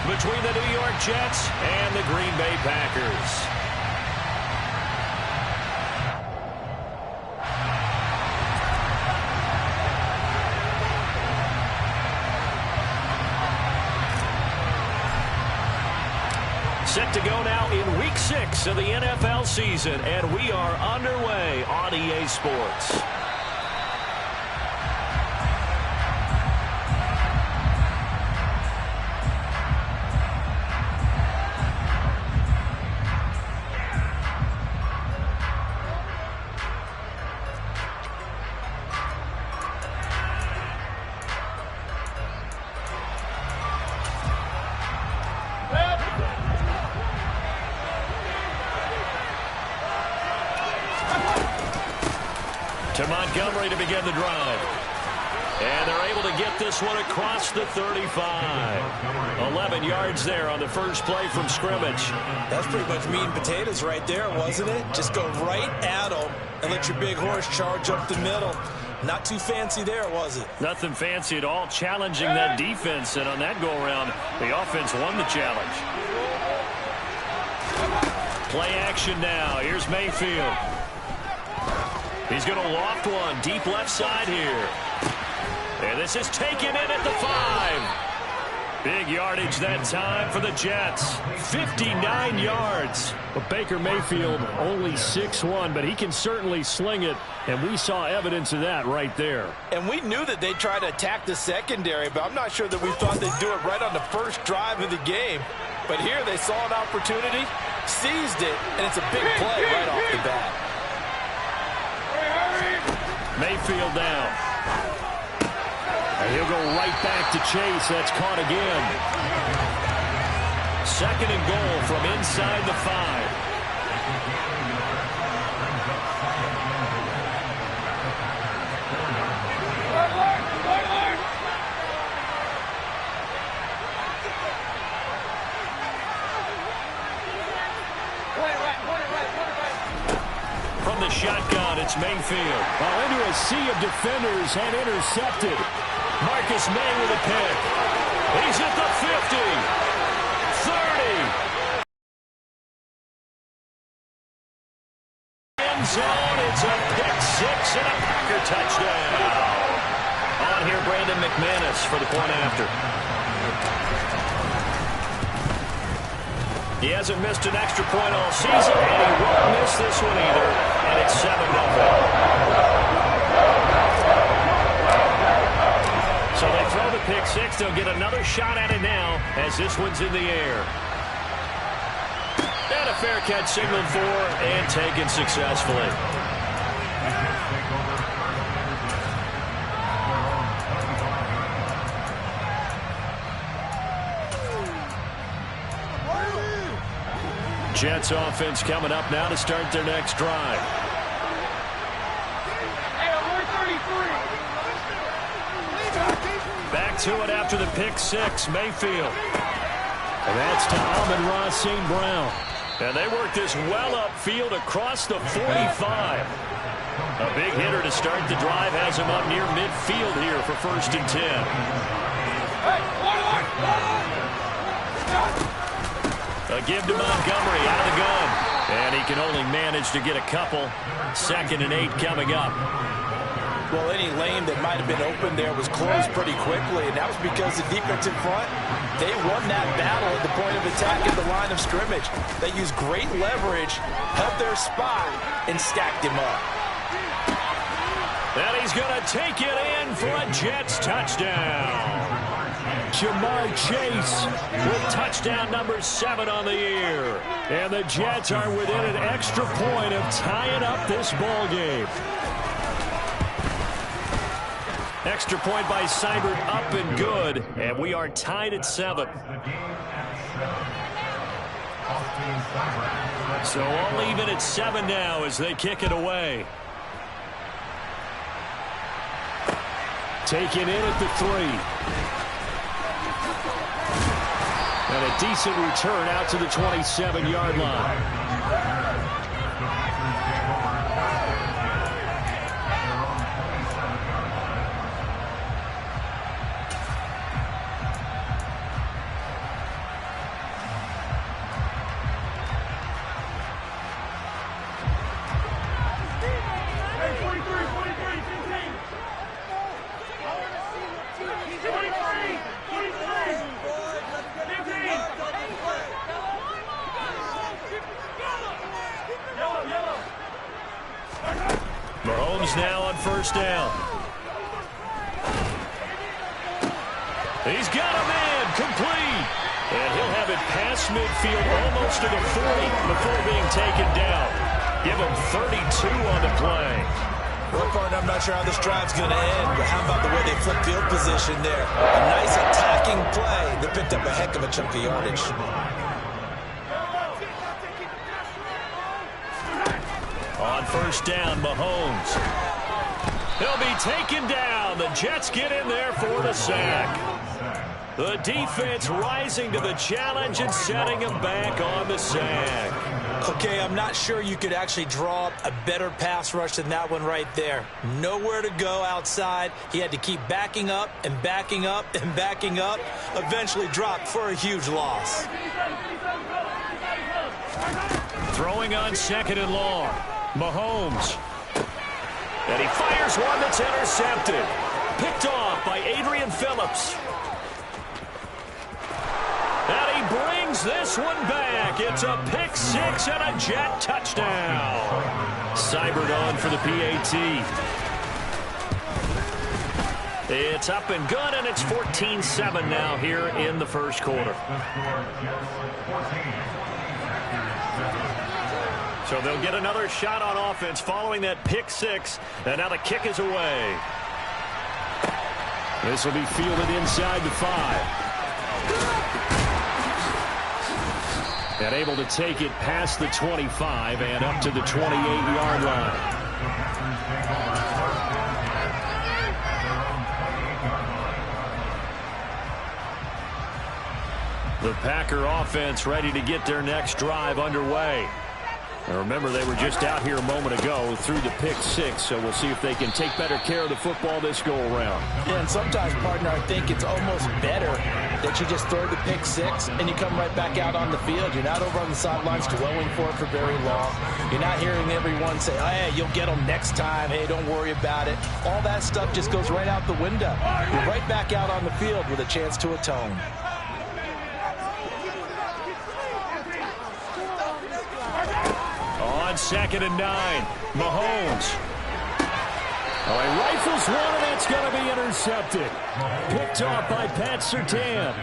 between the New York Jets and the Green Bay Packers. Set to go now in Week 6 of the NFL season, and we are underway on EA Sports. To Montgomery to begin the drive. And they're able to get this one across the 35. 11 yards there on the first play from scrimmage. That's pretty much meat and potatoes right there, wasn't it? Just go right at them and let your big horse charge up the middle. Not too fancy there, was it? Nothing fancy at all, challenging that defense. And on that go-around, the offense won the challenge. Play action now. Here's Mayfield. He's going to loft one deep left side here. And this is taken in at the 5. Big yardage that time for the Jets. 59 yards. But Baker Mayfield only 6'1", but he can certainly sling it. And we saw evidence of that right there. And we knew that they'd try to attack the secondary, but I'm not sure that we thought they'd do it right on the first drive of the game. But here they saw an opportunity, seized it, and it's a big play right off the bat. Mayfield down. And he'll go right back to Chase. That's caught again. 2nd and goal from inside the 5. From the shotgun, it's Mayfield. Well, into a sea of defenders and intercepted. Marcus May with a pick. He's at the 50. 30. End zone. It's a pick 6 and a Packer touchdown. On here, Brandon McManus for the point after. He hasn't missed an extra point all season, and he won't miss this one either. And it's 7-0. So they throw the pick 6. They'll get another shot at it now as this one's in the air. And a fair catch signaled for and taken successfully. Jets offense coming up now to start their next drive. Back to it after the pick 6, Mayfield. And that's to Amon-Ra St. Brown. And they work this well upfield across the 45. A big hitter to start the drive has him up near midfield here for 1st and 10. A give to Montgomery out of the gun. And he can only manage to get a couple. 2nd and 8 coming up. Well, any lane that might have been open there was closed pretty quickly, and that was because the defense in front, they won that battle at the point of attack at the line of scrimmage. They used great leverage, held their spot, and stacked him up. And he's going to take it in for a Jets touchdown. Jamar Chase with touchdown number 7 on the year. And the Jets are within an extra point of tying up this ball game. Extra point by Seibert up and good. And we are tied at 7. So all even at 7 now as they kick it away. Taken in at the 3. And a decent return out to the 27-yard line. Mahomes now on first down. He's got a man complete. And he'll have it past midfield almost to the 40 before being taken down. Give him 32 on the play. Well, partner, I'm not sure how this drive's going to end, but how about the way they flip field position there? A nice attacking play that picked up a heck of a chunk of yardage. On first down, Mahomes. He'll be taken down. The Jets get in there for the sack. The defense rising to the challenge and setting him back on the sack. Okay, I'm not sure you could actually draw up a better pass rush than that one right there. Nowhere to go outside. He had to keep backing up and backing up and backing up. Eventually dropped for a huge loss. Throwing on second and long. Mahomes. And he fires one that's intercepted. Picked off by Adrian Phillips. And he brings this one back. It's a pick six and a Jet touchdown. Seibert on for the PAT. It's up and good, and it's 14-7 now here in the first quarter. So they'll get another shot on offense following that pick six, and now the kick is away. This will be fielded inside the 5. And able to take it past the 25 and up to the 28-yard line. The Packer offense ready to get their next drive underway. Now remember, they were just out here a moment ago through the pick six, so we'll see if they can take better care of the football this go-around. Yeah, and sometimes, partner, I think it's almost better that you just throw the pick six and you come right back out on the field. You're not over on the sidelines dwelling for it for very long. You're not hearing everyone say, oh, hey, you'll get them next time. Hey, don't worry about it. All that stuff just goes right out the window. You're right back out on the field with a chance to atone. On second and 9, Mahomes. Oh, he rifles one, and it's going to be intercepted. Picked off by Pat Surtain.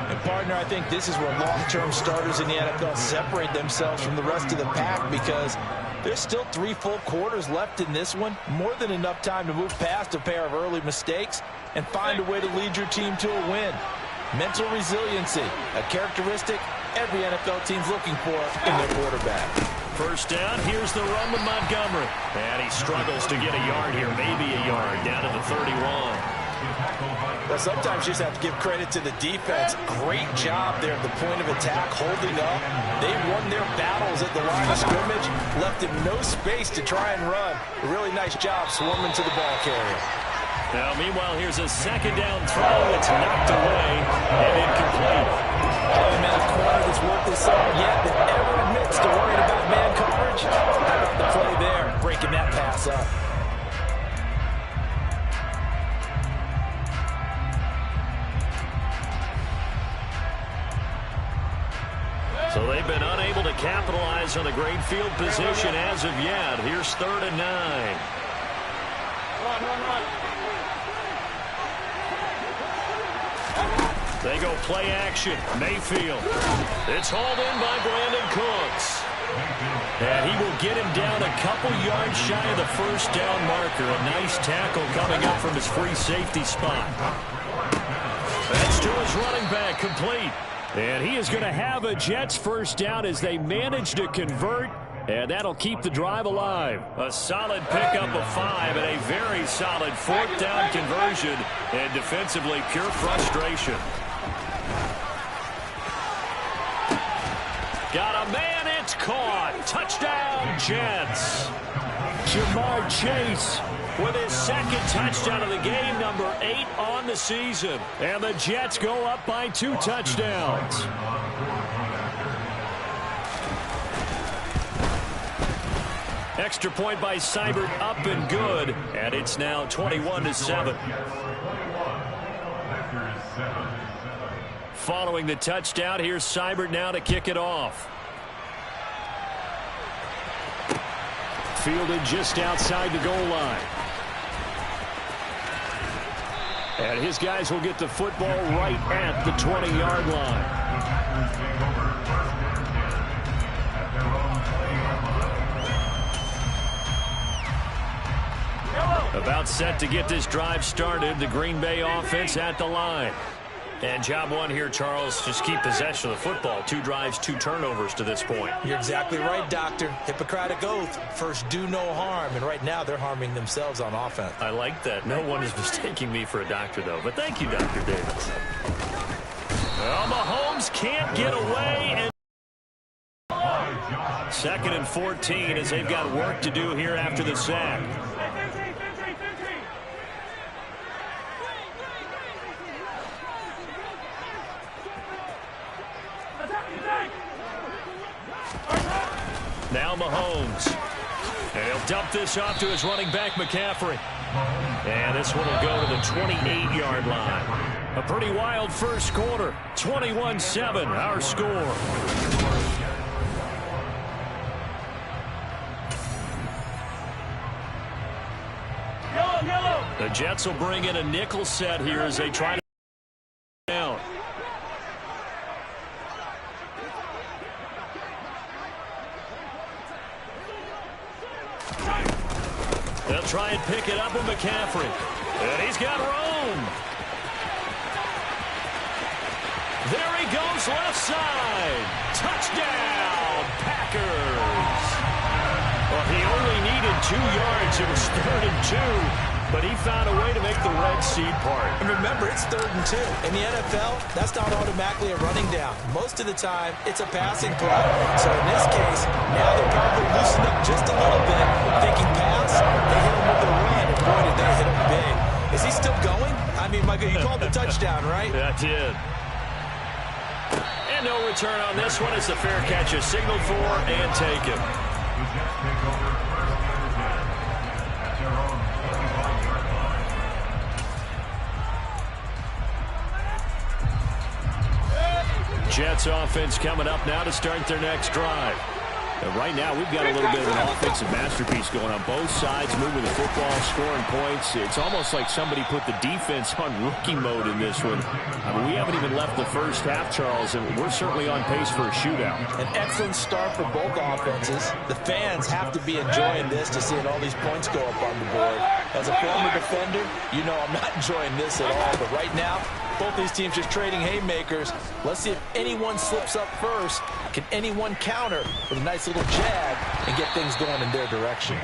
And, partner, I think this is where long-term starters in the NFL separate themselves from the rest of the pack, because there's still 3 full quarters left in this one. More than enough time to move past a pair of early mistakes and find a way to lead your team to a win. Mental resiliency, a characteristic every NFL team's looking for in their quarterback. First down, here's the run with Montgomery. And he struggles to get a yard here, maybe a yard, down to the 31. Well, sometimes you just have to give credit to the defense. Great job there at the point of attack, holding up. They won their battles at the line of scrimmage, left him no space to try and run. A really nice job swarming to the ball carrier. Now, meanwhile, here's a second down throw. It's knocked away and incomplete. Haven't met a corner that's worth this up yet that ever admits to worrying about man coverage. How about the play there, breaking that pass up? So they've been unable to capitalize on the great field position as of yet. Here's 3rd and 9. Run. They go play action. Mayfield. It's hauled in by Brandon Cooks. And he will get him down a couple yards shy of the first down marker. A nice tackle coming up from his free safety spot. That's to his running back, complete. And he is going to have a Jets first down as they manage to convert. And that'll keep the drive alive. A solid pickup of 5 and a very solid 4th down conversion. And defensively, pure frustration. Got a man, it's caught. Touchdown, Jets. Jamar Chase with his 2nd touchdown of the game, number 8 on the season. And the Jets go up by 2 touchdowns. Extra point by Seibert, up and good. And it's now 21-7. Following the touchdown, here's Seibert now to kick it off. Fielded just outside the goal line. And his guys will get the football right at the 20-yard line. About set to get this drive started. The Green Bay offense at the line. And job one here, Charles, just keep possession of the football. 2 drives, 2 turnovers to this point. You're exactly right, Doctor. Hippocratic oath. First, do no harm. And right now, they're harming themselves on offense. I like that. No one is mistaking me for a doctor, though. But thank you, Dr. Davis. Well, Mahomes can't get away. And 2nd and 14 as they've got work to do here after the sack. Now Mahomes. And he'll dump this off to his running back, McCaffrey. And this one will go to the 28-yard line. A pretty wild first quarter. 21-7, our score. The Jets will bring in a nickel set here as they try to down. They'll try and pick it up with McCaffrey. And he's got room. There he goes, left side. Touchdown, Packers. Well, he only needed 2 yards. It was 3rd and 2. But he found a way to make the red seed part. And remember, it's 3rd and 2. In the NFL, that's not automatically a running down. Most of the time, it's a passing play. So in this case, now they're probably loosened up just a little bit, thinking pass. They hit him with the run, and boy, did they hit him big. Is he still going? I mean, Michael, you called the touchdown, right? I did. And no return on this one. It's a fair catch, a signal for and taken. Jets offense coming up now to start their next drive. And right now, we've got a little bit of an offensive masterpiece going on both sides, moving the football, scoring points. It's almost like somebody put the defense on rookie mode in this one. I mean, we haven't even left the first half, Charles, and we're certainly on pace for a shootout. An excellent start for both offenses. The fans have to be enjoying this to seeing all these points go up on the board. As a former defender, you know I'm not enjoying this at all. But right now, both these teams just trading haymakers. Let's see if anyone slips up first. Can anyone counter with a nice little jab and get things going in their direction?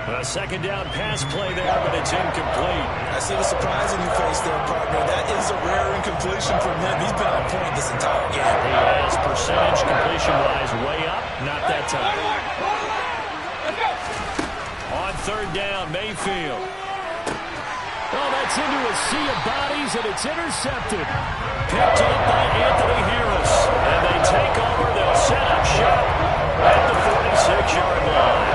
A 2nd down pass play there, but it's incomplete. I see the surprise in your face there, partner. That is a rare incompletion from him. He's been on point this entire game. He has percentage completion-wise way up. Not that time. On 3rd down, Mayfield. Oh, that's into a sea of bodies, and it's intercepted. Picked up by Anthony Harris. And they take over. They'll set up shop at the 46-yard line.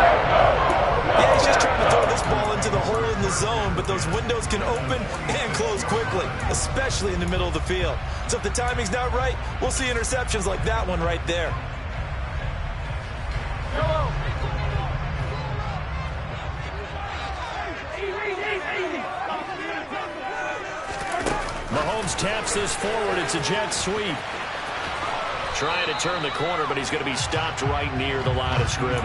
Yeah, he's just trying to throw this ball into the hole in the zone, but those windows can open and close quickly, especially in the middle of the field. So if the timing's not right, we'll see interceptions like that one right there. Mahomes taps this forward. It's a jet sweep. Trying to turn the corner, but he's going to be stopped right near the line of scrimmage.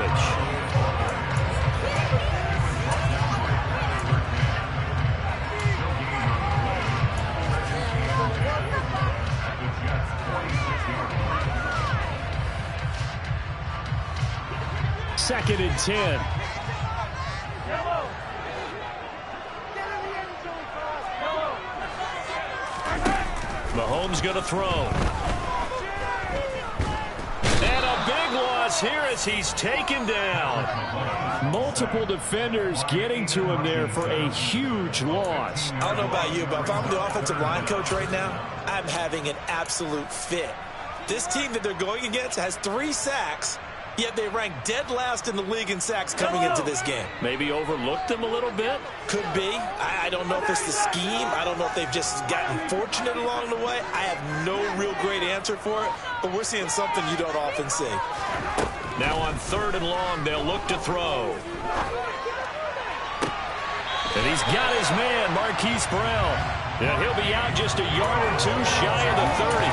Second and 10. Mahomes going to throw. And a big loss here as he's taken down. Multiple defenders getting to him there for a huge loss. I don't know about you, but if I'm the offensive line coach right now, I'm having an absolute fit. This team that they're going against has 3 sacks, yet they rank dead last in the league in sacks coming into this game. Maybe overlooked them a little bit? Could be. I don't know if it's the scheme. I don't know if they've just gotten fortunate along the way. I have no real great answer for it, but we're seeing something you don't often see. Now on 3rd and long, they'll look to throw. And he's got his man, Marquise Burrell. And he'll be out just a yard or two shy of the 30.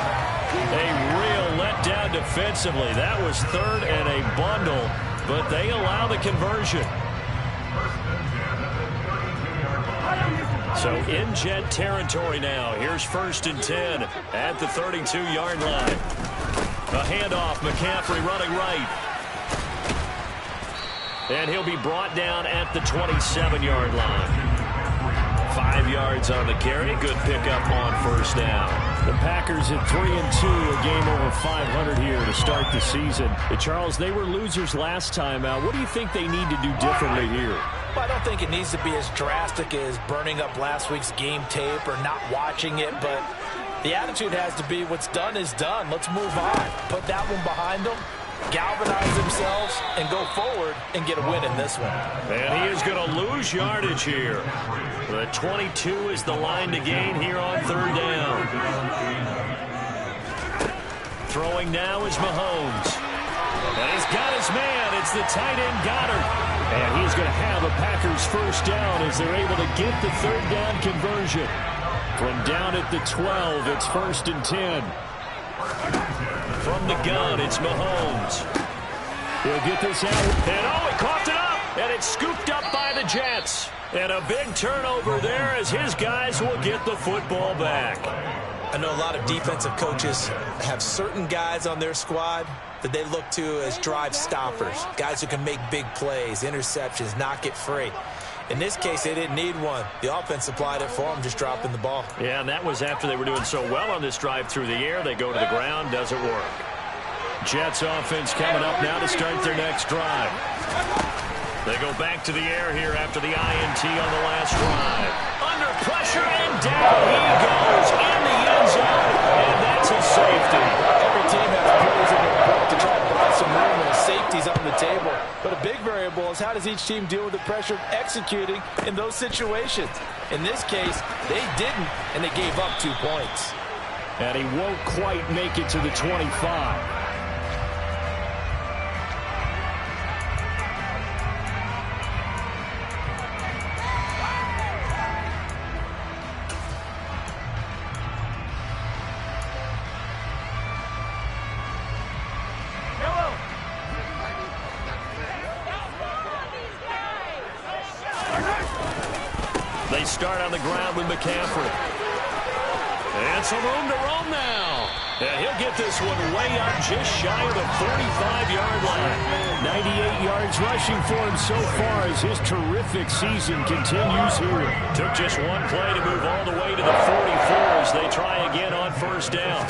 A real letdown defensively. That was third and a bundle, but they allow the conversion. So in Jet territory now. Here's 1st and 10 at the 32-yard line. A handoff, McCaffrey running right. And he'll be brought down at the 27-yard line. 5 yards on the carry. Good pickup on 1st down. The Packers at 3-2, a game over 500 here to start the season. Charles, they were losers last time out. What do you think they need to do differently here? Well, I don't think it needs to be as drastic as burning up last week's game tape or not watching it, but the attitude has to be what's done is done. Let's move on. Put that one behind them, galvanize themselves, and go forward and get a win in this one. And he is going to lose yardage here. The 22 is the line to gain here on 3rd down. Throwing now is Mahomes. And he's got his man. It's the tight end Goddard. And he's going to have a Packers 1st down as they're able to get the 3rd down conversion. From down at the 12, it's 1st and 10. From the gun, it's Mahomes. He'll get this out. And oh, he coughed it up. And it's scooped up by the Jets. And a big turnover there as his guys will get the football back. I know a lot of defensive coaches have certain guys on their squad that they look to as drive stoppers, guys who can make big plays, interceptions, knock it free. In this case, they didn't need one. The offense supplied it for them, just dropping the ball. Yeah, and that was after they were doing so well on this drive through the air. They go to the ground, doesn't work. Jets offense coming up now to start their next drive. They go back to the air here after the INT on the last drive. Under pressure, and down he goes in the end zone, and that's a safety. Every team has plays in their book to try to buy some room and safeties on the table. But a big variable is how does each team deal with the pressure of executing in those situations. In this case, they didn't, and they gave up 2 points. And he won't quite make it to the 25. They start on the ground with McCaffrey. And some room to roam now. And he'll get this one way up just shy of the 45-yard line. 98 yards rushing for him so far as his terrific season continues here. Took just one play to move all the way to the 44 as they try again on 1st down.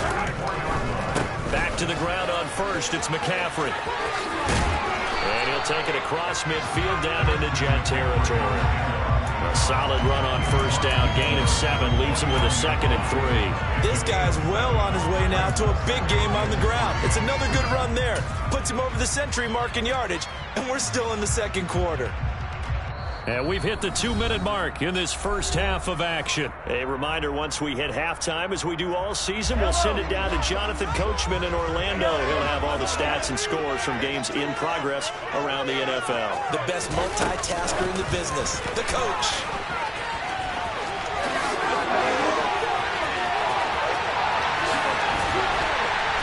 Back to the ground on 1st. It's McCaffrey. And he'll take it across midfield down into Jet territory. A solid run on 1st down. Gain of 7 leaves him with a 2nd and 3. This guy's well on his way now to a big game on the ground. It's another good run there. Puts him over the century mark in yardage, and we're still in the 2nd quarter. And we've hit the 2-minute mark in this first half of action. A reminder, once we hit halftime, as we do all season, we'll send it down to Jonathan Coachman in Orlando. He'll have all the stats and scores from games in progress around the NFL. The best multitasker in the business, the coach.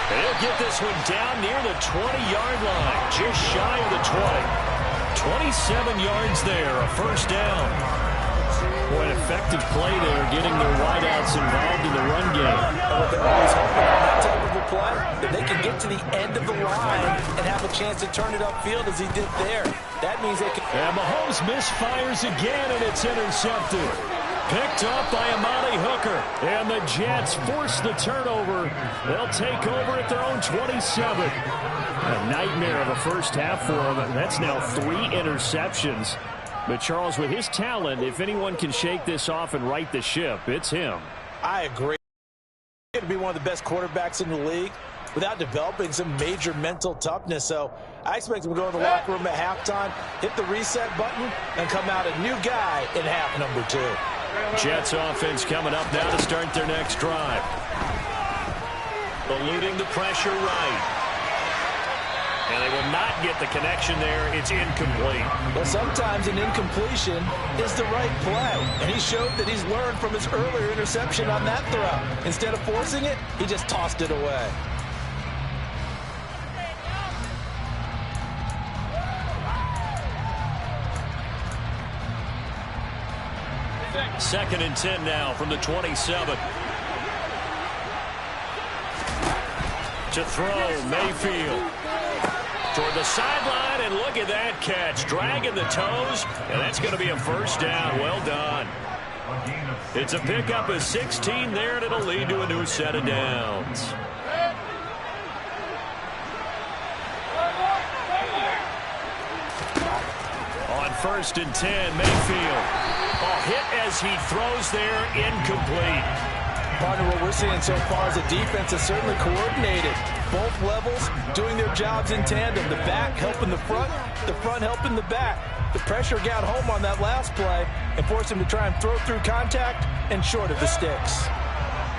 He'll get this one down near the 20-yard line, just shy of the 20. 27 yards there, a 1st down. Boy, an effective play there, getting their wideouts involved in the run game. They're always hoping on that type of a play that they can get to the end of the line and have a chance to turn it upfield as he did there. That means they can... And Mahomes misfires again, and it's intercepted. Picked up by Amani Hooker. And the Jets force the turnover. They'll take over at their own 27. A nightmare of a first half for him. That's now 3 interceptions. But Charles, with his talent, if anyone can shake this off and right the ship, it's him. I agree. He's going to be one of the best quarterbacks in the league without developing some major mental toughness. So I expect him to go in the locker room at halftime, hit the reset button, and come out a new guy in half number 2. Jets offense coming up now to start their next drive. Eluding the pressure right. And they will not get the connection there. It's incomplete. Well, sometimes an incompletion is the right play. And he showed that he's learned from his earlier interception on that throw. Instead of forcing it, he just tossed it away. Second and 10 now from the 27. To throw, Mayfield. Toward the sideline, and look at that catch. Dragging the toes, and that's going to be a first down. Well done. It's a pickup of 16 there, and it'll lead to a new set of downs. On first and 10, Mayfield. Hit as he throws there, incomplete. Partner, what we're seeing so far is the defense is certainly coordinated. Both levels doing their jobs in tandem. The back helping the front helping the back. The pressure got home on that last play and forced him to try and throw through contact and short of the sticks.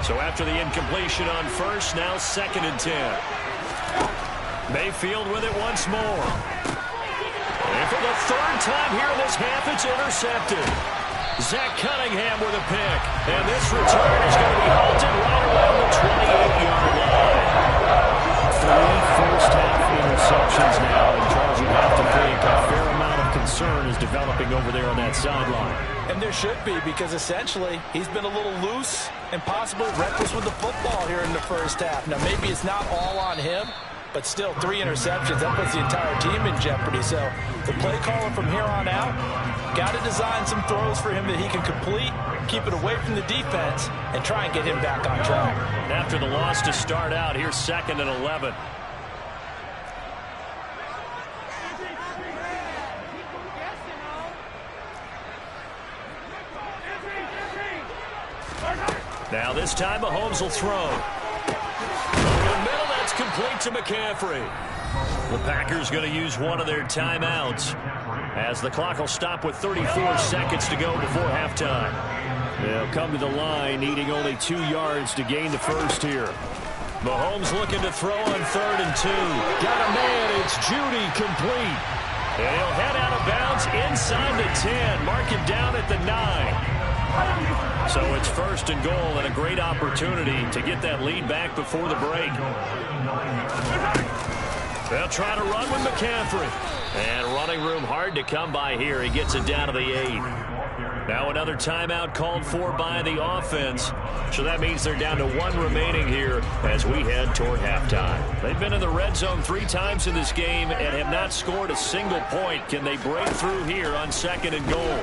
So after the incompletion on first, now second and 10. Mayfield with it once more. And for the third time here in this half, it's intercepted. Zach Cunningham with a pick. And this return is going to be halted right around the 28-yard line. 3 first-half interceptions now, and Charles, you have to think a fair amount of concern is developing over there on that sideline. And there should be, because essentially he's been a little loose and possibly reckless with the football here in the first half. Now, maybe it's not all on him, but still 3 interceptions. That puts the entire team in jeopardy. So the play caller from here on out got to design some throws for him that he can complete, keep it away from the defense, and try and get him back on track. After the loss to start out, here's second and 11. Now this time Mahomes will throw. Over the middle, that's complete to McCaffrey. The Packers going to use one of their timeouts as the clock will stop with 34 seconds to go before halftime. They'll come to the line needing only 2 yards to gain the first here. Mahomes looking to throw on 3rd and 2. Got a man, it's Judy, complete. And he'll head out of bounds inside the 10, mark him down at the 9. So it's 1st and goal, and a great opportunity to get that lead back before the break. They'll try to run with McCaffrey. And running room hard to come by here. He gets it down to the 8. Now another timeout called for by the offense. So that means they're down to 1 remaining here as we head toward halftime. They've been in the red zone 3 times in this game and have not scored a single point. Can they break through here on 2nd and goal?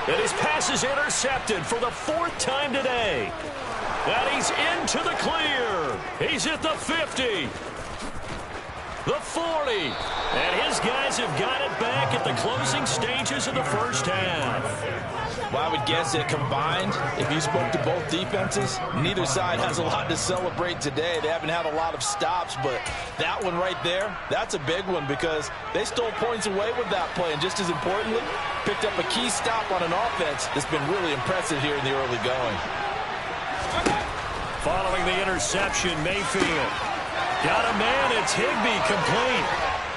And his pass is intercepted for the 4th time today. And he's into the clear. He's at the 50. The 40. And his guys have got it back at the closing stages of the first half. Well, I would guess that combined, if you spoke to both defenses, neither side has a lot to celebrate today. They haven't had a lot of stops, but that one right there, that's a big one because they stole points away with that play. And just as importantly, picked up a key stop on an offense that's been really impressive here in the early going. Following the interception, Mayfield. Got a man, it's Higbee, complete.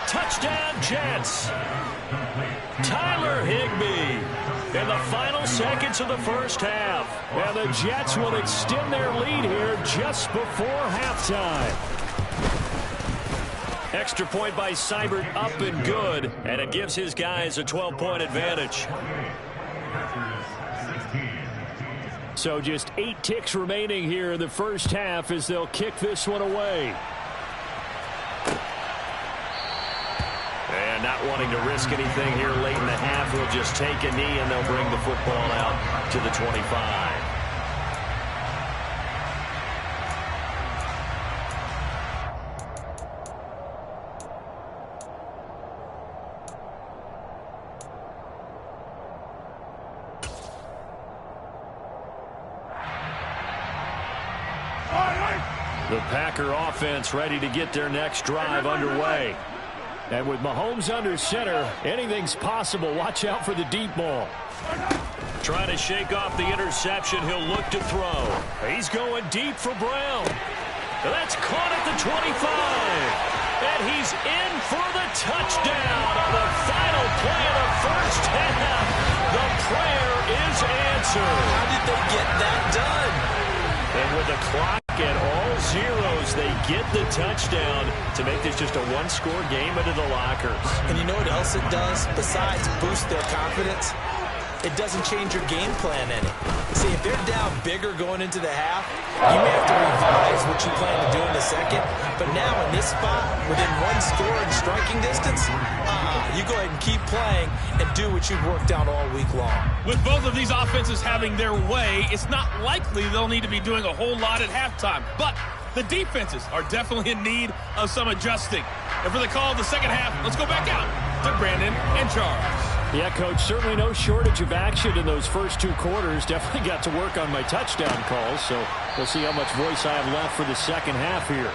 Touchdown, Jets. Tyler Higbee in the final seconds of the first half. And the Jets will extend their lead here just before halftime. Extra point by Seibert, up and good. And it gives his guys a 12-point advantage. So just 8 ticks remaining here in the first half as they'll kick this one away. And not wanting to risk anything here late in the half, he'll just take a knee and they'll bring the football out to the 25. The Packer offense ready to get their next drive underway. And with Mahomes under center, anything's possible. Watch out for the deep ball. Trying to shake off the interception. He'll look to throw. He's going deep for Brown. That's caught at the 25. in for the touchdown on the final play of the first half. The prayer is answered. How did they get that done? And with the clock at all zeros, they get the touchdown to make this just a one-score game into the lockers. And you know what else it does? Besides boost their confidence, it doesn't change your game plan any. See, if they're down bigger going into the half, you may have to revise what you plan to do in the second. But now in this spot, within one score and striking distance, you go ahead and keep playing and do what you've worked out all week long. With both of these offenses having their way, it's not likely they'll need to be doing a whole lot at halftime. But the defenses are definitely in need of some adjusting. And for the call of the second half, let's go back out to Brandon and Charles. Yeah, Coach, certainly no shortage of action in those first two quarters. Definitely got to work on my touchdown calls, so we'll see how much voice I have left for the second half here.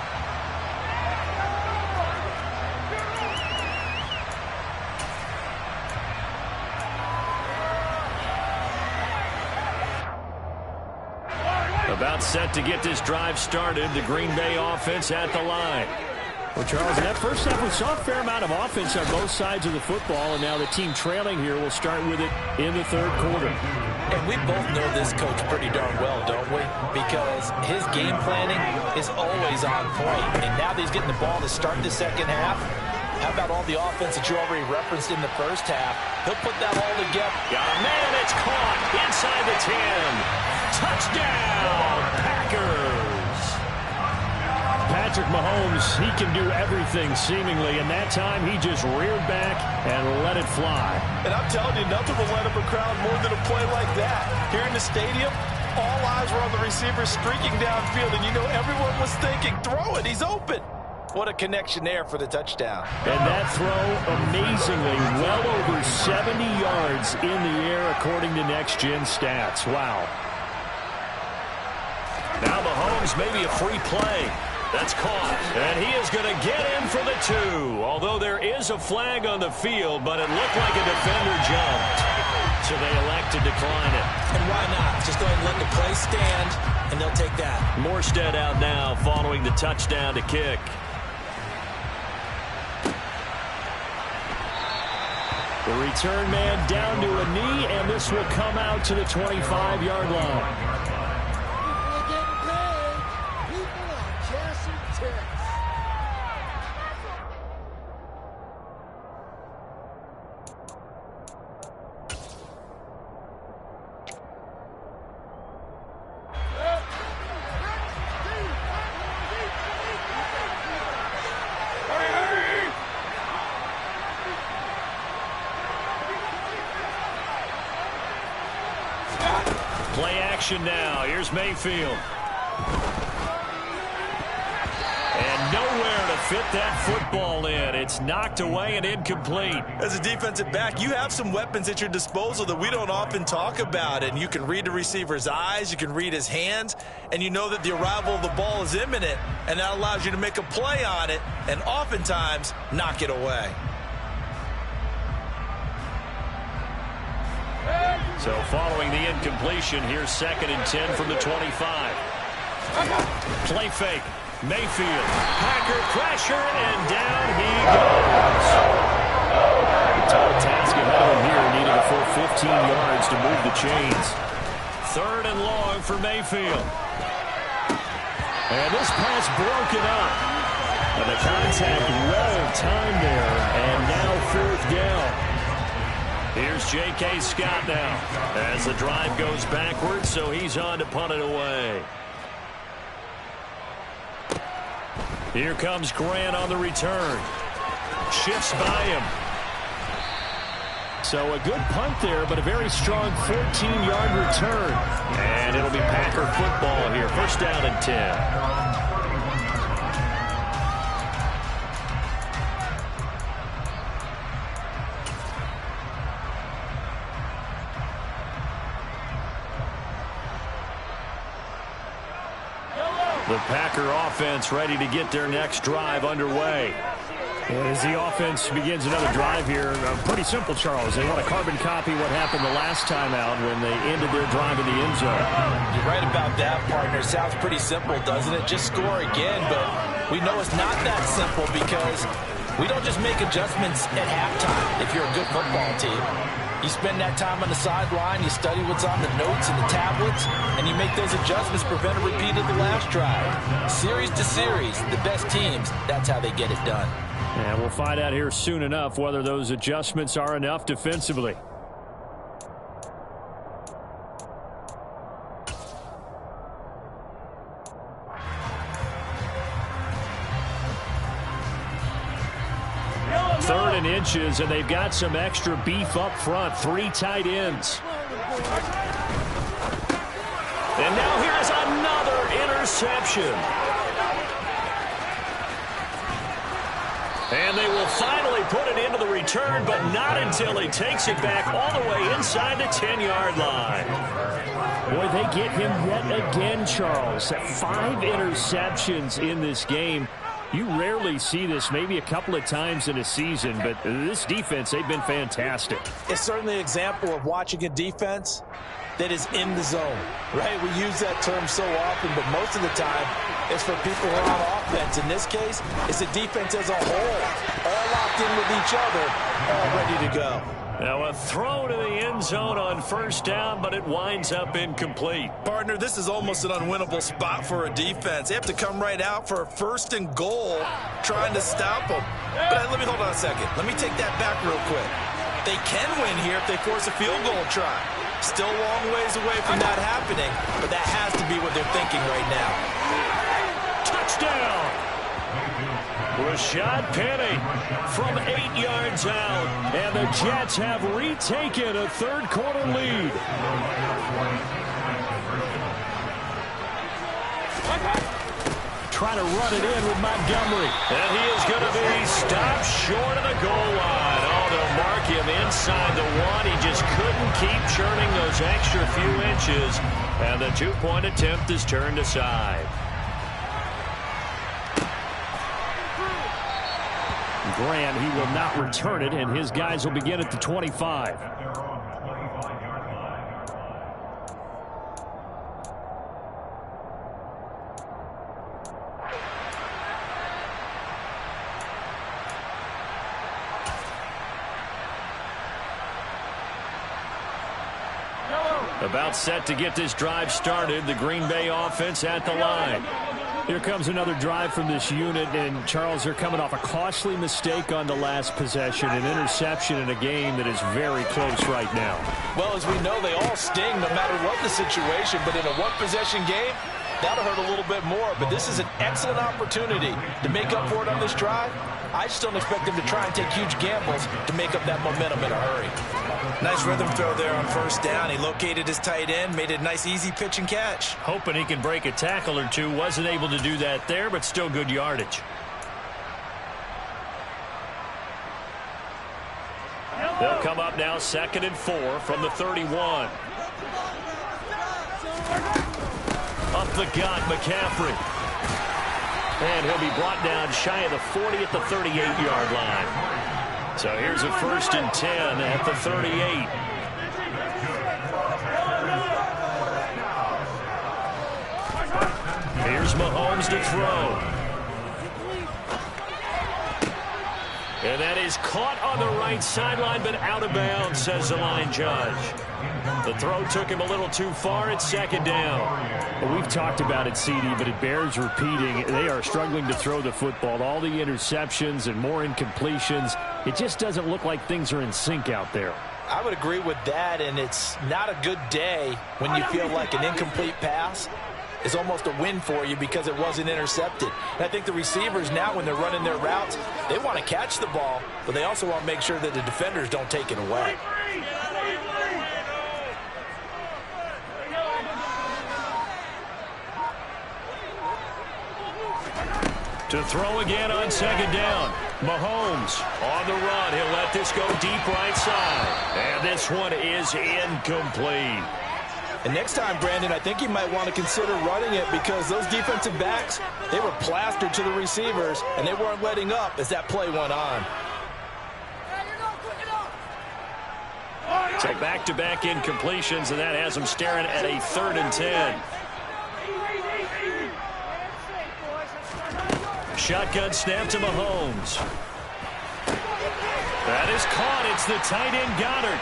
About set to get this drive started, the Green Bay offense at the line. Well, Charles, in that first half, we saw a fair amount of offense on both sides of the football, and now the team trailing here will start with it in the third quarter. And we both know this coach pretty darn well, don't we? Because his game planning is always on point. And now that he's getting the ball to start the second half, how about all the offense that you already referenced in the first half? He'll put that all together. Got a man, it's caught inside the 10. Touchdown, Packers. Patrick Mahomes, he can do everything seemingly, and that time he just reared back and let it fly. And I'm telling you, nothing will let up a crowd more than a play like that. Here in the stadium, all eyes were on the receiver streaking downfield, and you know everyone was thinking, throw it, he's open. What a connection there for the touchdown. And that throw, amazingly, well over 70 yards in the air according to Next Gen Stats. Wow. Now Mahomes, maybe a free play. That's caught, and he is going to get in for the 2. Although there is a flag on the field, but it looked like a defender jumped. So they elect to decline it. And why not? Just go ahead and let the play stand, and they'll take that. Morstead out now following the touchdown to kick. The return man down to a knee, and this will come out to the 25-yard line. Play action now. Here's Mayfield. And nowhere to fit that football in. It's knocked away and incomplete. As a defensive back, you have some weapons at your disposal that we don't often talk about. And you can read the receiver's eyes, you can read his hands, and you know that the arrival of the ball is imminent. And that allows you to make a play on it and oftentimes knock it away. So following the incompletion, here's 2nd and 10 from the 25. Play fake. Mayfield. Packer pressure, and down he goes. Tall task ahead of him here. Needed a full 15 yards to move the chains. 3rd and long for Mayfield. And this pass broken up. And the contact well timed there. And now 4th down. Here's J.K. Scott now as the drive goes backwards, so he's on to punt it away. Here comes Grant on the return. Shifts by him. So a good punt there, but a very strong 14-yard return. And it'll be Packer football here. 1st down and 10. The Packer offense ready to get their next drive underway. As the offense begins another drive here, pretty simple, Charles. They want to carbon copy what happened the last time out when they ended their drive in the end zone. You're right about that, partner. Sounds pretty simple, doesn't it? Just score again, but we know it's not that simple because We don't just make adjustments at halftime if you're a good football team. You spend that time on the sideline, you study what's on the notes and the tablets, and you make those adjustments, prevent a repeat of the last drive. Series to series, the best teams, that's how they get it done. And we'll find out here soon enough whether those adjustments are enough defensively. Third and inches, and they've got some extra beef up front. 3 tight ends. And now here's another interception. And they will finally put it into the return, but not until he takes it back all the way inside the 10-yard line. Boy, they get him yet again, Charles. 5 interceptions in this game. You rarely see this, maybe a couple of times in a season, but this defense, they've been fantastic. It's certainly an example of watching a defense that is in the zone, right? We use that term so often, but most of the time, it's for people who are on offense. In this case, it's a defense as a whole, all locked in with each other, all ready to go. Now a throw to the end zone on first down, but it winds up incomplete. Partner, this is almost an unwinnable spot for a defense. They have to come right out for a 1st and goal, trying to stop them. But let me hold on a second. Let me take that back real quick. They can win here if they force a field goal try. Still a long ways away from that happening, but that has to be what they're thinking right now. Touchdown! Rashad Penny from 8 yards out, and the Jets have retaken a third-quarter lead. Trying to run it in with Montgomery. And he is going to be stopped short of the goal line. Oh, they'll mark him inside the 1. He just couldn't keep churning those extra few inches, and the 2-point attempt is turned aside. Grant, he will not return it, and his guys will begin at the 25. About set to get this drive started, the Green Bay offense at the line. Here comes another drive from this unit, and Charles, they're coming off a costly mistake on the last possession, an interception in a game that is very close right now. Well, as we know, they all sting no matter what the situation, but in a one-possession game, that'll hurt a little bit more. But this is an excellent opportunity to make up for it on this drive. I just don't expect them to try and take huge gambles to make up that momentum in a hurry. Nice rhythm throw there on first down. He located his tight end, made it a nice easy pitch and catch. Hoping he can break a tackle or two. Wasn't able to do that there, but still good yardage. They'll come up now 2nd and 4 from the 31. Up the gut, McCaffrey. And he'll be brought down shy of the 40 at the 38-yard line. So here's a 1st and 10 at the 38. Here's Mahomes to throw. And that is caught on the right sideline, but out of bounds, says the line judge. The throw took him a little too far. It's 2nd down. Well, we've talked about it, CD, but it bears repeating. They are struggling to throw the football. All the interceptions and more incompletions. It just doesn't look like things are in sync out there. I would agree with that, and it's not a good day when you feel like an incomplete pass is almost a win for you because it wasn't intercepted. And I think the receivers now, when they're running their routes, they want to catch the ball, but they also want to make sure that the defenders don't take it away. To throw again on 2nd down. Mahomes on the run. He'll let this go deep right side. And this one is incomplete. And next time, Brandon, I think you might want to consider running it because those defensive backs, they were plastered to the receivers, and they weren't letting up as that play went on. So back-to-back incompletions, and that has them staring at a 3rd and 10. Shotgun snap to Mahomes. That is caught. It's the tight end Goddard.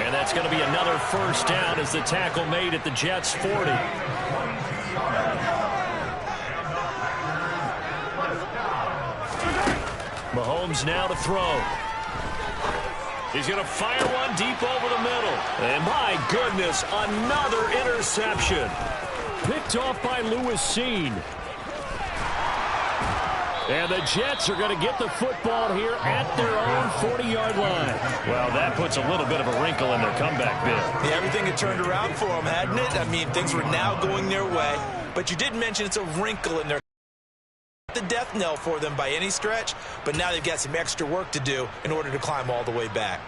And that's going to be another first down as the tackle made at the Jets' 40. Mahomes now to throw. He's going to fire one deep over the middle. And my goodness, another interception. Picked off by Lewis Seen. And the Jets are going to get the football here at their own 40-yard line. Well, that puts a little bit of a wrinkle in their comeback bid. Yeah, everything had turned around for them, hadn't it? I mean, things were now going their way. But you did mention it's a wrinkle in their the death knell for them by any stretch, but now they've got some extra work to do in order to climb all the way back.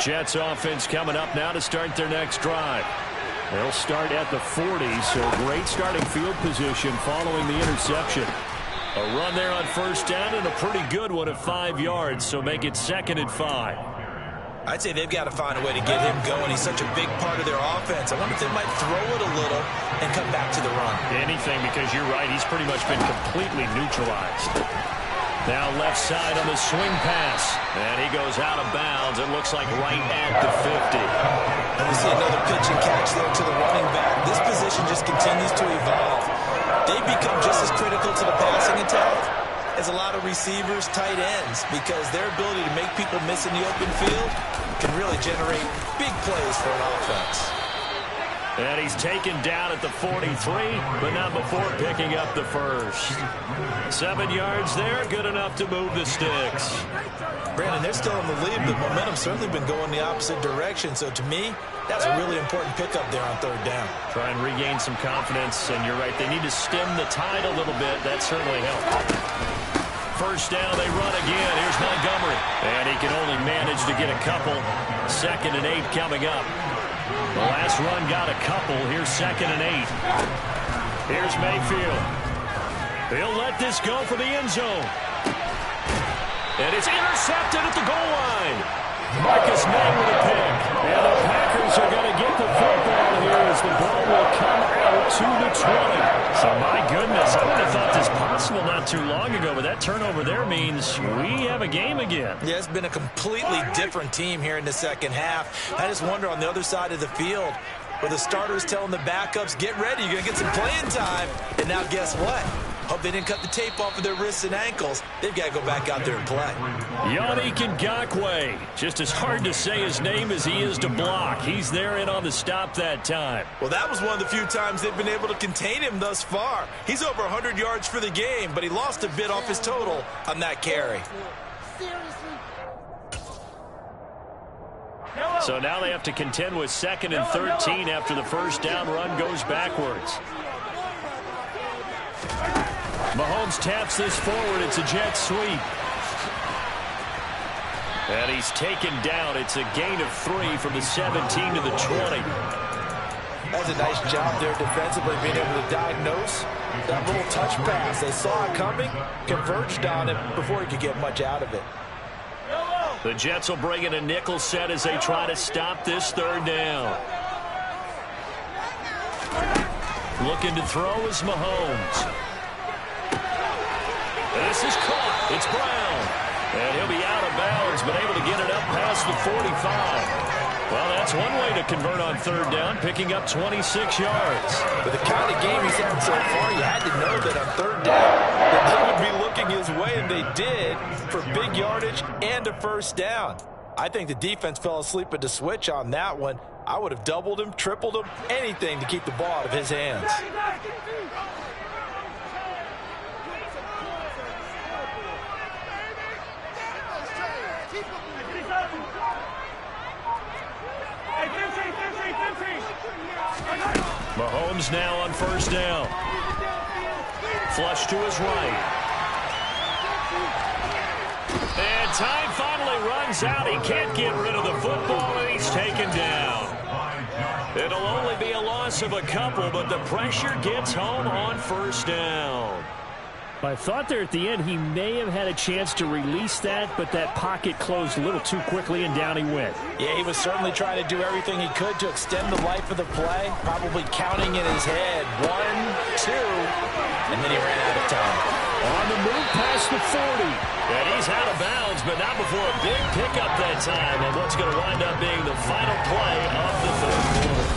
Jets offense coming up now to start their next drive. They'll start at the 40, so great starting field position following the interception. A run there on first down and a pretty good one at 5 yards, so make it 2nd and 5. I'd say they've got to find a way to get him going. He's such a big part of their offense. I wonder if they might throw it a little and come back to the run. Anything, because you're right, he's pretty much been completely neutralized. Now left side on the swing pass. And he goes out of bounds. It looks like right at the 50. And we see another pitch and catch there to the running back. This position just continues to evolve. They become just as critical to the passing attack as a lot of receivers, tight ends, because their ability to make people miss in the open field can really generate big plays for an offense. And he's taken down at the 43, but not before picking up the first. 7 yards there, good enough to move the sticks. Brandon, they're still in the lead, but momentum's certainly been going the opposite direction. So to me, that's a really important pickup there on third down. Try and regain some confidence, and you're right, they need to stem the tide a little bit. That certainly helped. First down, they run again. Here's Montgomery. And he can only manage to get a couple. 2nd and 8 coming up. The last run got a couple. Here's 2nd and 8. Here's Mayfield. He'll let this go for the end zone. And it's intercepted at the goal line. Marcus May with a pick. And the Packers are going to get the football here as the ball will come out to the 20. So, my goodness, I would have thought this possible not too long ago, but that turnover there means we have a game again. Yeah, it's been a completely different team here in the second half. I just wonder on the other side of the field, where the starters telling the backups, get ready, you're going to get some playing time. And now guess what? Hope they didn't cut the tape off of their wrists and ankles. They've got to go back out there and play. Yannick Ngakoue. Just as hard to say his name as he is to block. He's there in on the stop that time. Well, that was one of the few times they've been able to contain him thus far. He's over 100 yards for the game, but he lost a bit off his total on that carry. So now they have to contend with 2nd and 13 after the first down run goes backwards. Mahomes taps this forward. It's a jet sweep. And he's taken down. It's a gain of 3 from the 17 to the 20. That's a nice job there defensively, being able to diagnose that little touch pass. They saw it coming, converged on it before he could get much out of it. The Jets will bring in a nickel set as they try to stop this third down. Looking to throw is Mahomes. This is caught. It's Brown. And he'll be out of bounds, but able to get it up past the 45. Well, that's one way to convert on third down, picking up 26 yards. With the kind of game he's had so far, you had to know that on third down that they would be looking his way, and they did, for big yardage and a first down. I think the defense fell asleep at the switch on that one. I would have doubled him, tripled him, anything to keep the ball out of his hands. Mahomes now on first down. Flush to his right. And time finally runs out. He can't get rid of the football, and he's taken down. It'll only be a loss of a couple, but the pressure gets home on first down. I thought there at the end he may have had a chance to release that, but that pocket closed a little too quickly, and down he went. Yeah, he was certainly trying to do everything he could to extend the life of the play, probably counting in his head 1, 2, and then he ran out of time. On the move pass across the 40. And he's out of bounds, but not before a big pickup that time on what's going to wind up being the final play of the third quarter.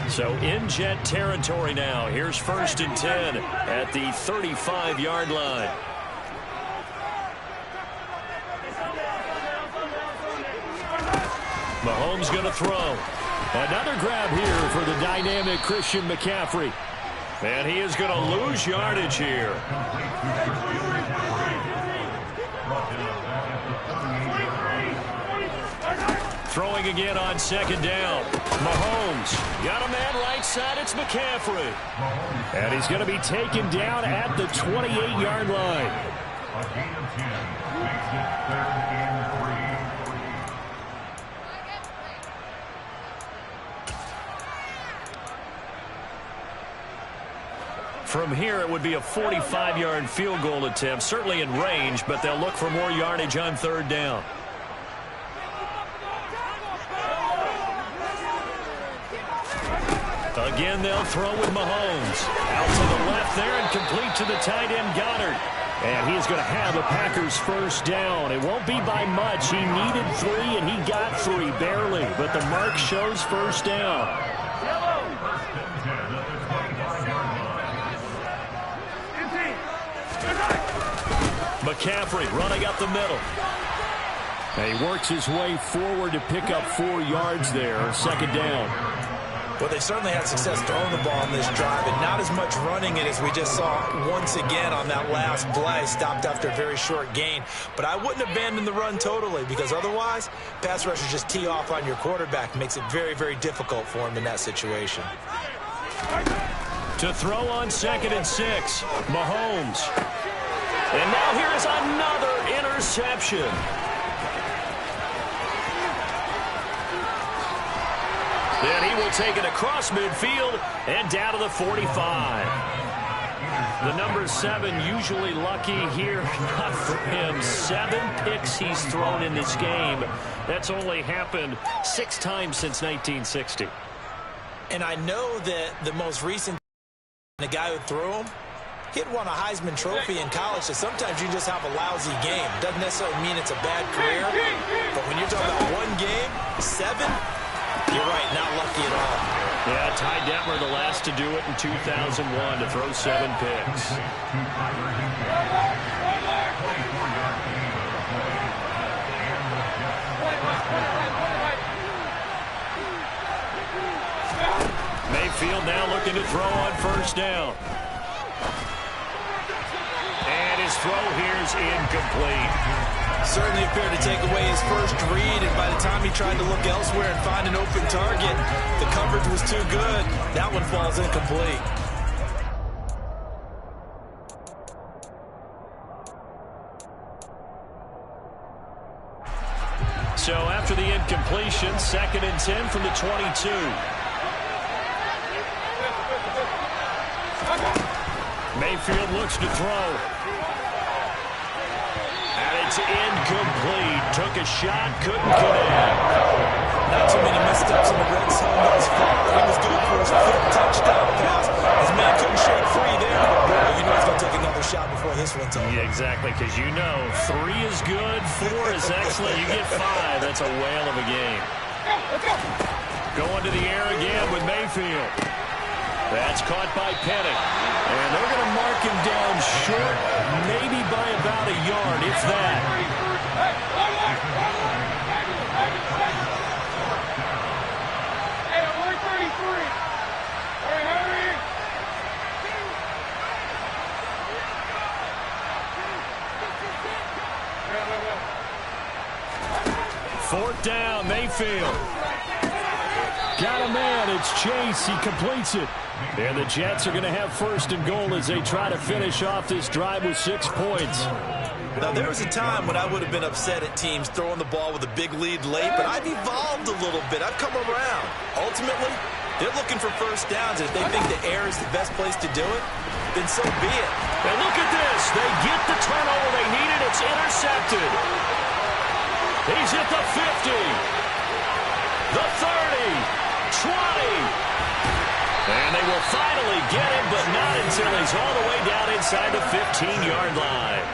So in Jet territory now. Here's 1st and 10 at the 35-yard line. Mahomes going to throw. Another grab here for the dynamic Christian McCaffrey. And he is going to lose yardage here. Throwing again on 2nd down. Mahomes got a man right side. It's McCaffrey. And he's going to be taken down at the 28-yard line. From here, it would be a 45-yard field goal attempt, certainly in range, but they'll look for more yardage on 3rd down. Again, they'll throw with Mahomes. Out to the left there and complete to the tight end, Goddard. And he is going to have a Packers 1st down. It won't be by much. He needed 3, and he got 3, barely. But the mark shows 1st down. McCaffrey running up the middle. And he works his way forward to pick up 4 yards there. 2nd down. Well, they certainly had success throwing the ball on this drive, and not as much running it as we just saw once again on that last play. Stopped after a very short gain. But I wouldn't abandon the run totally, because otherwise, pass rushers just tee off on your quarterback. Makes it very, very difficult for him in that situation. To throw on 2nd and 6, Mahomes. And now here is another interception. Then he will take it across midfield and down to the 45. The number 7 usually lucky here. Not for him. 7 picks he's thrown in this game. That's only happened 6 times since 1960. And I know that the most recent, the guy who threw him, he had won a Heisman Trophy in college, so sometimes you just have a lousy game. Doesn't necessarily mean it's a bad career, but when you're talking about one game, 7, you're right, not lucky at all. Yeah, Ty Detmer, the last to do it in 2001, to throw 7 picks. Mayfield now looking to throw on 1st down. And his throw here is incomplete. Certainly appeared to take away his first read, and by the time he tried to look elsewhere and find an open target, the coverage was too good. That one falls incomplete. So after the incompletion, 2nd and 10 from the 22. Mayfield looks to throw. And it's incomplete. Took a shot, couldn't connect. Not too many missteps in the red zone thus far. He was good for his 5th touchdown pass. His man couldn't shake free there. But you know he's going to take another shot before this one's over. Yeah, exactly, because you know 3 is good, 4 is excellent. You get 5. That's a whale of a game. Going to the air again with Mayfield. That's caught by Penning. And they're going to mark him down short, maybe by about a yard, if that. Fourth down, Mayfield. Got a man, it's Chase, he completes it. And the Jets are going to have 1st and goal as they try to finish off this drive with 6 points. Now, there was a time when I would have been upset at teams throwing the ball with a big lead late, but I've evolved a little bit. I've come around. Ultimately, they're looking for 1st downs. If they think the air is the best place to do it, then so be it. And look at this. They get the turnover they needed. It's intercepted. He's at the 50, the 30, 20. And they will finally get him, but not until he's all the way down inside the 15-yard line.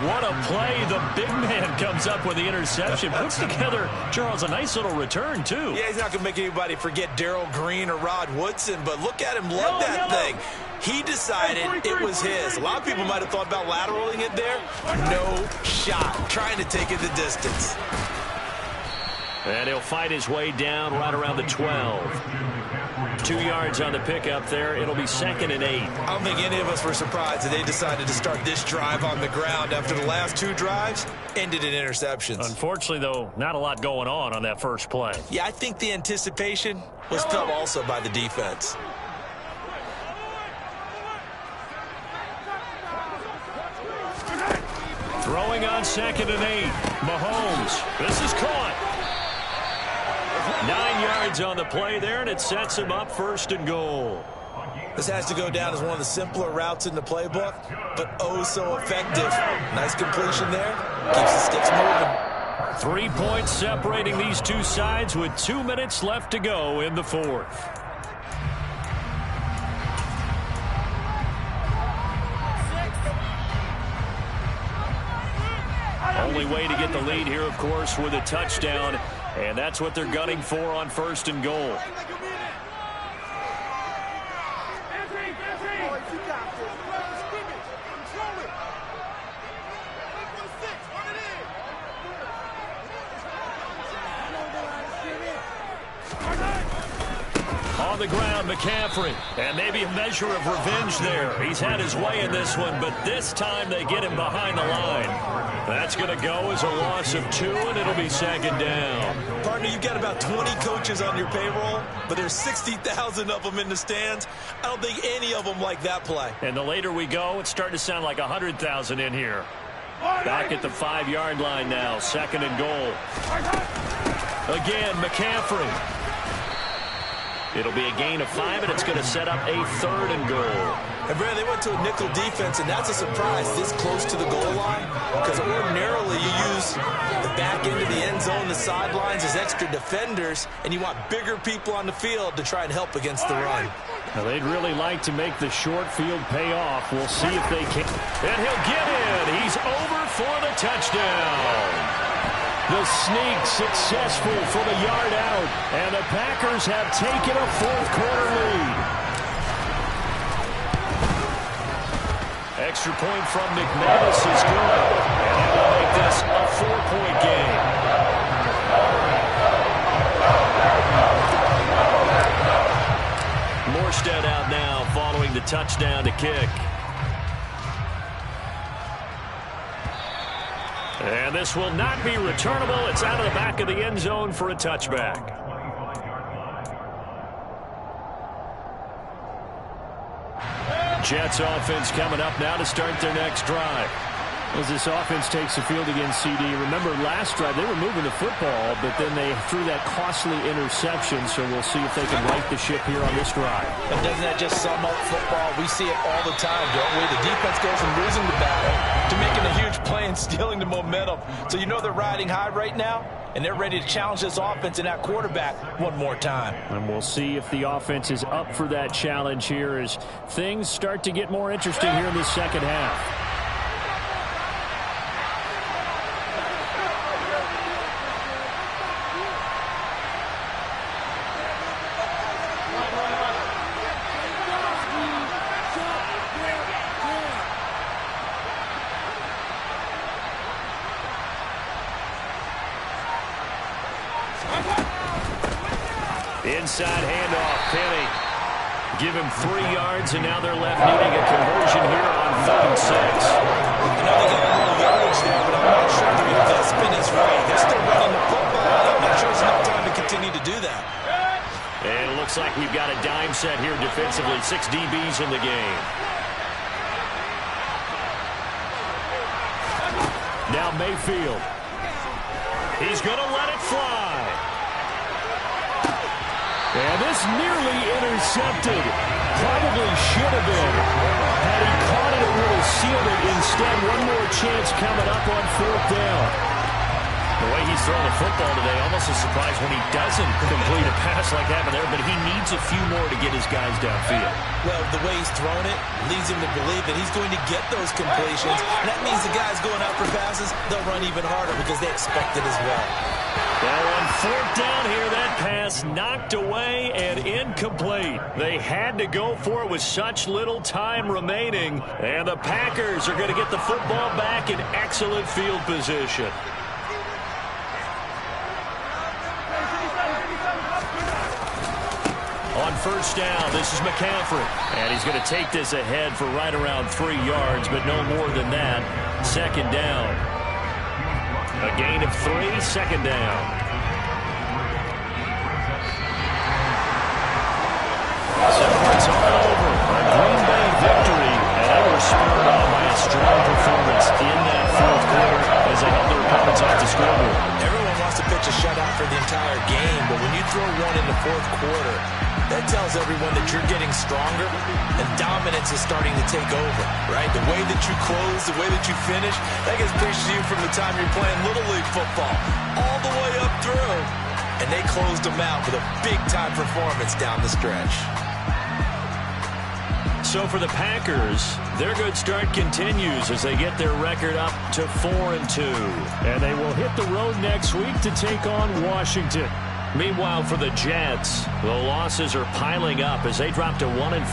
What a play. The big man comes up with the interception. Puts together, Charles, a nice little return, too. Yeah, he's not going to make anybody forget Darrell Green or Rod Woodson, but look at him lug that thing. He decided it was his. A lot of people might have thought about lateraling it there. No shot. Trying to take it the distance. And he'll fight his way down right around the 12. 2 yards on the pickup there. It'll be 2nd and 8. I don't think any of us were surprised that they decided to start this drive on the ground after the last 2 drives ended in interceptions. Unfortunately, though, not a lot going on that first play. Yeah, I think the anticipation was felt also by the defense. Throwing on 2nd and 8. Mahomes. This is caught. 9 yards on the play there, and it sets him up 1st and goal. This has to go down as one of the simpler routes in the playbook, but oh so effective. Nice completion there. Keeps the sticks moving. 3 points separating these two sides with 2 minutes left to go in the 4th. Only way to get the lead here, of course, with a touchdown. And that's what they're gunning for on 1st and goal. On the ground, McCaffrey. And maybe a measure of revenge there. He's had his way in this one, but this time they get him behind the line. That's going to go as a loss of 2, and it'll be 2nd down. Partner, you've got about 20 coaches on your payroll, but there's 60,000 of them in the stands. I don't think any of them like that play. And the later we go, it's starting to sound like 100,000 in here. Back at the 5-yard line now, 2nd and goal. Again, McCaffrey. It'll be a gain of 5, and it's going to set up a 3rd and goal. And Brad, they went to a nickel defense, and that's a surprise this close to the goal line, because ordinarily you use the back end of the end zone, the sidelines as extra defenders, and you want bigger people on the field to try and help against the run. Now, they'd really like to make the short field pay off. We'll see if they can. And he'll get in. He's over for the touchdown. The sneak successful from a yard out, and the Packers have taken a 4th-quarter lead. Extra point from McManus is good, and that will make this a 4-point game. Morstead out now following the touchdown to kick. And this will not be returnable. It's out of the back of the end zone for a touchback. Jets offense coming up now to start their next drive. As this offense takes the field against CD, remember last drive they were moving the football, but then they threw that costly interception, so we'll see if they can right the ship here on this drive. And doesn't that just sum up football? We see it all the time, don't we? The defense goes from losing the battle to making a huge play and stealing the momentum. So you know they're riding high right now, and they're ready to challenge this offense and that quarterback one more time. And we'll see if the offense is up for that challenge here as things start to get more interesting here in the second half. Inside handoff, Penny. Give him 3 yards, and now they're left needing a conversion here on 3rd and 6. I know they got a little yardage there, but I'm not sure the investment is right. They're still running the football. I'm not sure it's enough time to continue to do that. And it looks like we've got a dime set here defensively. 6 DBs in the game. Now Mayfield. He's going to let it fly. And this nearly intercepted. Probably should have been. Had he caught it, it would have sealed it. Instead, one more chance coming up on 4th down. The way he throwing the football today. Almost a surprise when he doesn't complete a pass like that there, but he needs a few more to get his guys downfield. Well, the way he's thrown it leads him to believe that he's going to get those completions. And that means the guys going out for passes, they'll run even harder because they expect it as well. Well, on fourth down here, that pass knocked away and incomplete. They had to go for it with such little time remaining. And the Packers are going to get the football back in excellent field position. On first down, this is McCaffrey. And he's going to take this ahead for right around 3 yards, but no more than that. Second down. A gain of 3, second down. So it's all over. A Green Bay victory, and they were spurred on by a strong performance in that fourth quarter as they held their opponents off the scoreboard. Everyone wants to pitch a shutout for the entire game, but when you throw one in the fourth quarter, that tells everyone that you're getting stronger and dominance is starting to take over, right? The way that you close, the way that you finish, that gets preached to you from the time you're playing Little League football all the way up through. And they closed them out with a big-time performance down the stretch. So for the Packers, their good start continues as they get their record up to 4-2. And they will hit the road next week to take on Washington. Meanwhile, for the Jets, the losses are piling up as they drop to 1-5.